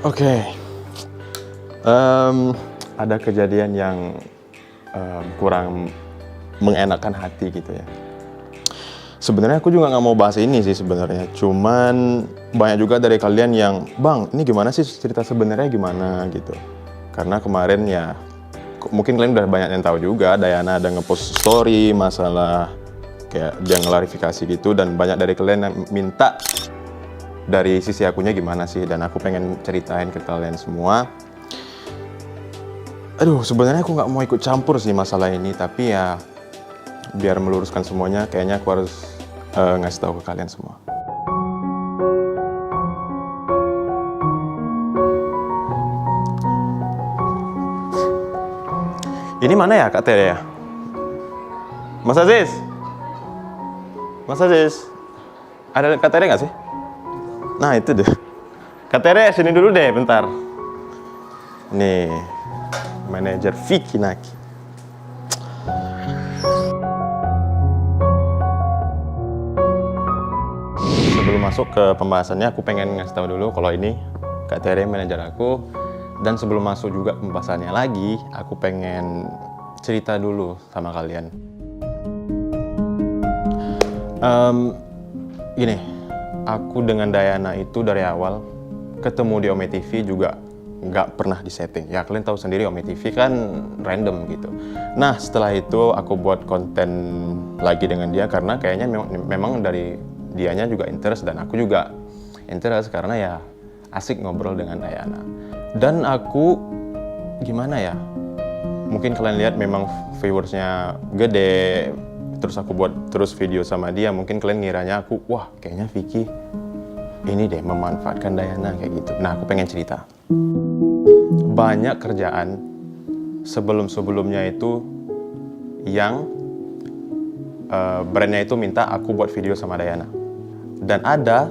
Oke. Ada kejadian yang kurang mengenakan hati gitu ya. Sebenarnya aku juga nggak mau bahas ini sih sebenarnya. Cuman banyak juga dari kalian yang, Bang, ini gimana sih cerita sebenarnya gimana gitu. Karena kemarin ya, mungkin kalian udah banyak yang tahu juga, Dayana ada ngepost story masalah kayak dia ngelarifikasi gitu, dan banyak dari kalian yang minta dari sisi akunya gimana sih, dan aku pengen ceritain ke kalian semua. Aduh, sebenarnya aku nggak mau ikut campur sih masalah ini, tapi ya biar meluruskan semuanya, kayaknya aku harus ngasih tahu ke kalian semua. Ini mana ya Kak Tere ya? Mas Aziz? Mas Aziz? Ada Kak Tere nggak sih? Nah itu deh. Kak Tere sini dulu deh bentar. Nih, manajer Vicky Naki. Sebelum masuk ke pembahasannya, aku pengen ngasih tahu dulu kalau ini Kak Tere manajer aku. Dan sebelum masuk juga pembahasannya lagi, aku pengen cerita dulu sama kalian. Gini, aku dengan Dayana itu dari awal ketemu di Ome TV juga nggak pernah disetting. Ya kalian tahu sendiri Ome TV kan random gitu. Nah setelah itu aku buat konten lagi dengan dia karena kayaknya memang dari dianya juga interest dan aku juga interest karena ya asik ngobrol dengan Dayana. Dan aku gimana ya? Mungkin kalian lihat memang viewersnya gede. Terus aku buat terus video sama dia, mungkin kalian ngiranya aku, wah kayaknya Vicky ini deh memanfaatkan Dayana kayak gitu. Nah aku pengen cerita. Banyak kerjaan sebelum-sebelumnya itu yang brandnya itu minta aku buat video sama Dayana. Dan ada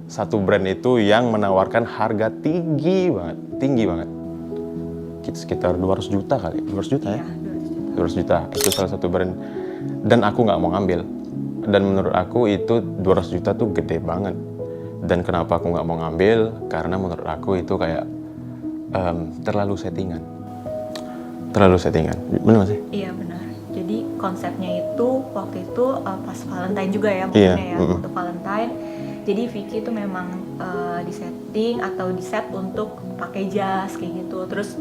satu brand itu yang menawarkan harga tinggi banget. Sekitar 200 juta kali, 200 juta ya? 200 juta, itu salah satu brand. Dan aku nggak mau ngambil. Dan menurut aku itu 200 juta tuh gede banget. Dan kenapa aku nggak mau ngambil? Karena menurut aku itu kayak terlalu settingan. Benar nggak sih? Iya benar. Jadi konsepnya itu waktu itu pas Valentine juga ya mungkin ya untuk Valentine. Jadi Vicky itu memang disetting atau diset untuk pakai jas kayak gitu. Terus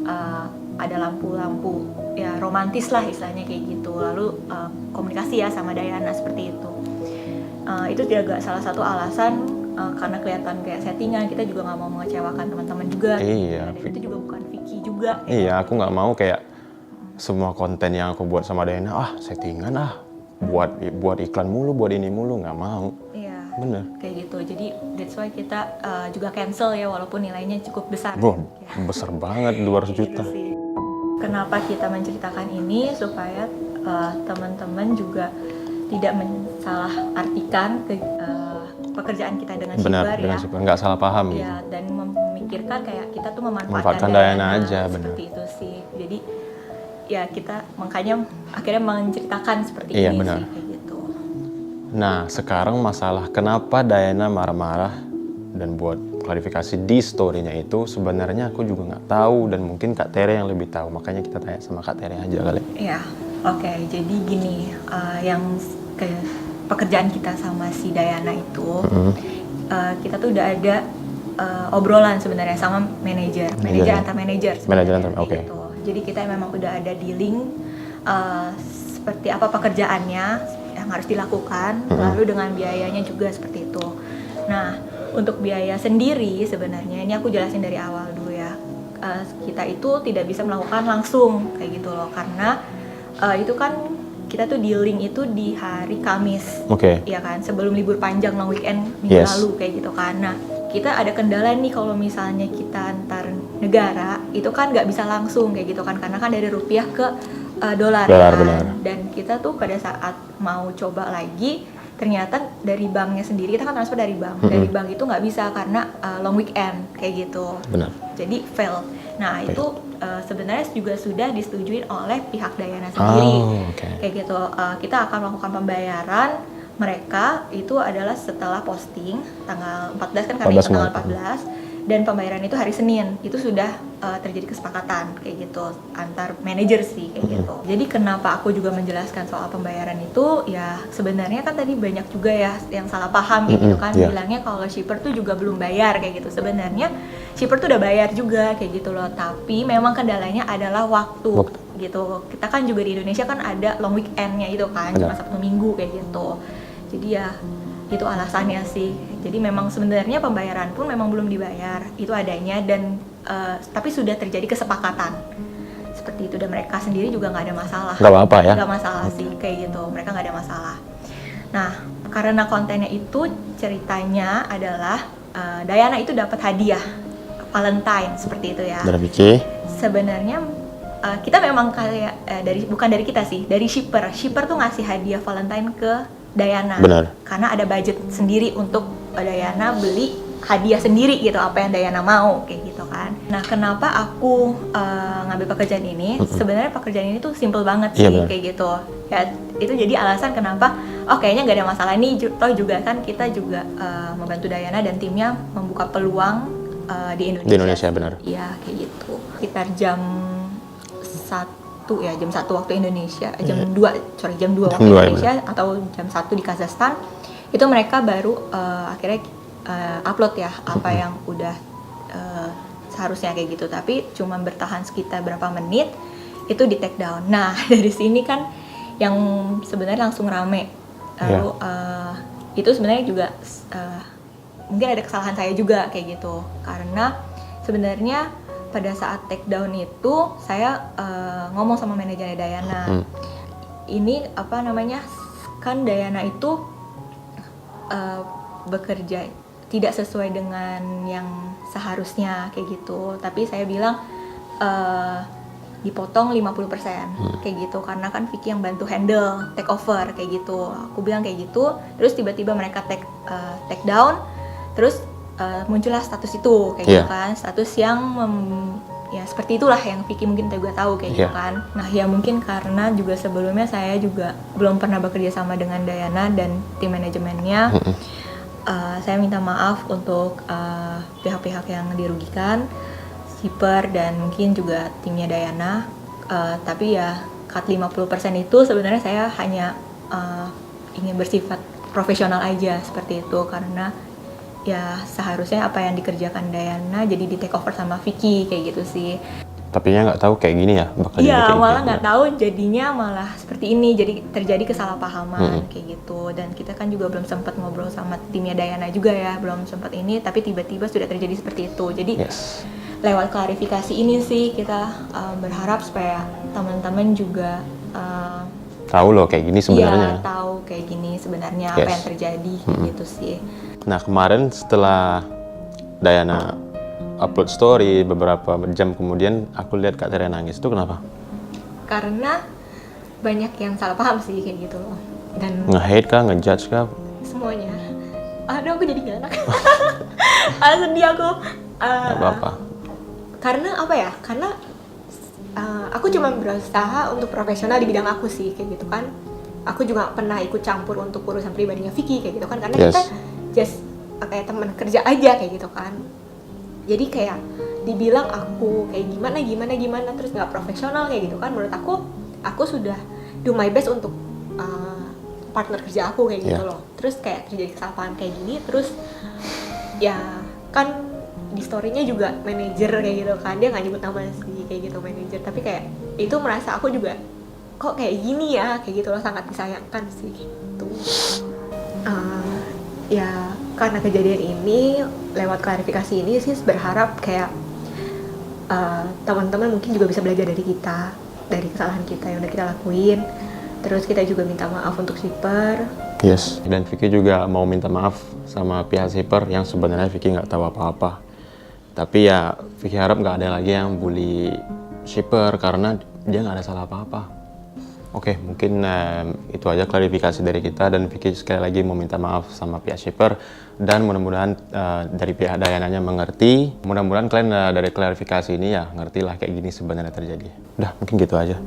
ada lampu-lampu ya romantis lah istilahnya kayak gitu. Lalu komunikasi ya sama Dayana seperti itu. Itu juga salah satu alasan karena kelihatan kayak settingan, kita juga nggak mau mengecewakan teman-teman juga. Iya. Dan itu juga bukan Vicky juga. Iya, aku nggak mau kayak semua konten yang aku buat sama Dayana, settingan buat iklan mulu, buat ini mulu, nggak mau. Iya. Bener. Kayak gitu. Jadi that's why kita juga cancel ya walaupun nilainya cukup besar. Wah, Ya. besar banget 200 juta. Gitu sih. Kenapa kita menceritakan ini supaya teman-teman juga tidak mensalah-artikan pekerjaan kita dengan Benar, Shibar dengan ya. Shibar, nggak salah paham gitu. Ya, dan memikirkan kayak kita tuh Memanfaatkan Dayana aja, benar. seperti itu sih. Jadi ya kita makanya akhirnya menceritakan seperti Iya, ini benar. sih kayak gitu. Nah, sekarang masalah kenapa Dayana marah-marah dan buat klarifikasi di story-nya itu sebenarnya aku juga nggak tahu dan mungkin Kak Tere yang lebih tahu. Makanya kita tanya sama Kak Tere aja kali. Iya, oke. Jadi gini, yang pekerjaan kita sama si Dayana itu, kita tuh udah ada obrolan sebenarnya sama manajer antar manajer. Oke. Gitu. Jadi kita memang udah ada dealing seperti apa pekerjaannya yang harus dilakukan, lalu dengan biayanya juga seperti itu. Nah, untuk biaya sendiri sebenarnya ini aku jelasin dari awal dulu ya. Kita itu tidak bisa melakukan langsung kayak gitu loh, karena itu kan kita tuh dealing itu di hari Kamis, ya kan, sebelum libur panjang long weekend minggu lalu kayak gitu kan. Nah, kita ada kendala nih kalau misalnya kita antar negara itu kan nggak bisa langsung kayak gitu kan, karena kan dari rupiah ke dolar kan. Benar. Dan kita tuh pada saat mau coba lagi ternyata dari banknya sendiri, kita kan transfer dari bank, dari bank itu nggak bisa karena long weekend kayak gitu. Benar. Jadi fail. Nah itu sebenarnya juga sudah disetujui oleh pihak Dayana sendiri. Kayak gitu. Kita akan melakukan pembayaran mereka itu adalah setelah posting tanggal 14 kan, kami tanggal 14. dan pembayaran itu hari Senin. Itu sudah terjadi kesepakatan kayak gitu antar manajer sih kayak gitu. Jadi kenapa aku juga menjelaskan soal pembayaran itu, ya sebenarnya kan tadi banyak juga ya yang salah paham kayak gitu kan, bilangnya kalau shipper tuh juga belum bayar kayak gitu. Sebenarnya shipper tuh udah bayar juga kayak gitu loh, tapi memang kendalanya adalah waktu gitu. Kita kan juga di Indonesia kan ada long weekend-nya itu kan, cuma Sabtu Minggu kayak gitu. Jadi ya itu alasannya sih. Jadi memang sebenarnya pembayaran pun memang belum dibayar, itu adanya, dan tapi sudah terjadi kesepakatan seperti itu, dan mereka sendiri juga nggak ada masalah. Nggak apa-apa ya? Nggak masalah sih kayak gitu, mereka nggak ada masalah. Nah, karena kontennya itu ceritanya adalah Diana itu dapat hadiah Valentine seperti itu ya. Dari Vicky? Sebenarnya kita memang kayak bukan dari kita sih, dari shipper tuh ngasih hadiah Valentine ke Diana. Benar. Karena ada budget sendiri untuk Diana beli hadiah sendiri gitu, apa yang Diana mau kayak gitu kan. Nah, kenapa aku ngambil pekerjaan ini? Sebenarnya pekerjaan ini tuh simple banget sih kayak gitu. Ya itu jadi alasan kenapa kayaknya nggak ada masalah nih. Toh juga kan kita juga membantu Diana dan timnya membuka peluang di Indonesia. Di Indonesia benar. Iya kayak gitu. Sekitar jam 1 ya, jam 1 waktu Indonesia, jam 2 waktu Indonesia, atau jam 1 di Kazakhstan, itu mereka baru akhirnya upload ya apa yang udah seharusnya kayak gitu, tapi cuma bertahan sekitar berapa menit itu di take down. Nah dari sini kan yang sebenarnya langsung rame, lalu itu sebenarnya juga mungkin ada kesalahan saya juga kayak gitu, karena sebenarnya pada saat take down itu saya ngomong sama manajernya Diana, ini apa namanya, kan Diana itu bekerja tidak sesuai dengan yang seharusnya kayak gitu, tapi saya bilang dipotong 50% kayak gitu, karena kan Vicky yang bantu handle take over kayak gitu, aku bilang kayak gitu. Terus tiba-tiba mereka take down, terus muncullah status itu kayak gitu kan, status yang ya seperti itulah yang Vicky mungkin juga tahu kayak gitu kan. Nah ya mungkin karena juga sebelumnya saya juga belum pernah bekerja sama dengan Diana dan tim manajemennya, saya minta maaf untuk pihak-pihak yang dirugikan, shipper dan mungkin juga timnya Diana. Tapi ya cut 50% itu sebenarnya saya hanya ingin bersifat profesional aja seperti itu, karena ya seharusnya apa yang dikerjakan Diana jadi di take over sama Vicky kayak gitu sih. Tapi ya nggak tahu kayak gini ya bakal jadi Iya, kayak malah gini. nggak tahu jadinya malah seperti ini, jadi terjadi kesalahpahaman kayak gitu. Dan kita kan juga belum sempat ngobrol sama timnya Diana juga ya, belum sempat ini, tapi tiba-tiba sudah terjadi seperti itu. Jadi lewat klarifikasi ini sih kita berharap supaya teman-teman juga tahu loh kayak gini sebenarnya. Iya, tahu kayak gini sebenarnya apa yang terjadi gitu sih. Nah kemarin setelah Diana upload story beberapa jam kemudian aku lihat Kak Tere nangis, itu kenapa? Karena banyak yang salah paham sih kayak gitu loh, dan Nge-hate kah, ngejudge kah? semuanya. Aduh aku jadi gak enak. Sedih aku. Gak apa-apa. Karena apa ya? Karena aku cuma berusaha untuk profesional di bidang aku sih kayak gitu kan. Aku juga pernah ikut campur untuk urusan pribadinya Vicky kayak gitu kan, karena kita just kayak teman kerja aja kayak gitu kan. Jadi kayak dibilang aku kayak gimana terus nggak profesional kayak gitu kan, menurut aku sudah do my best untuk partner kerja aku kayak gitu loh. Terus kayak terjadi kesalahan kayak gini, terus ya kan di story-nya juga manajer kayak gitu kan, dia nggak nyebut nama sih kayak gitu manajer, tapi kayak itu merasa aku juga kok kayak gini ya kayak gitu loh, sangat disayangkan sih gitu. Ya karena kejadian ini, lewat klarifikasi ini sih berharap kayak teman-teman mungkin juga bisa belajar dari kita, dari kesalahan kita yang udah kita lakuin. Terus kita juga minta maaf untuk shipper. Dan Vicky juga mau minta maaf sama pihak shipper yang sebenarnya Vicky nggak tahu apa-apa. Tapi ya Vicky harap nggak ada lagi yang bully shipper karena dia nggak ada salah apa-apa. Oke, mungkin itu aja klarifikasi dari kita, dan Vicky sekali lagi mau minta maaf sama pihak shipper, dan mudah-mudahan dari pihak Diana-nya mengerti. Mudah-mudahan kalian dari klarifikasi ini ya ngerti lah kayak gini sebenarnya terjadi. Udah, mungkin gitu aja.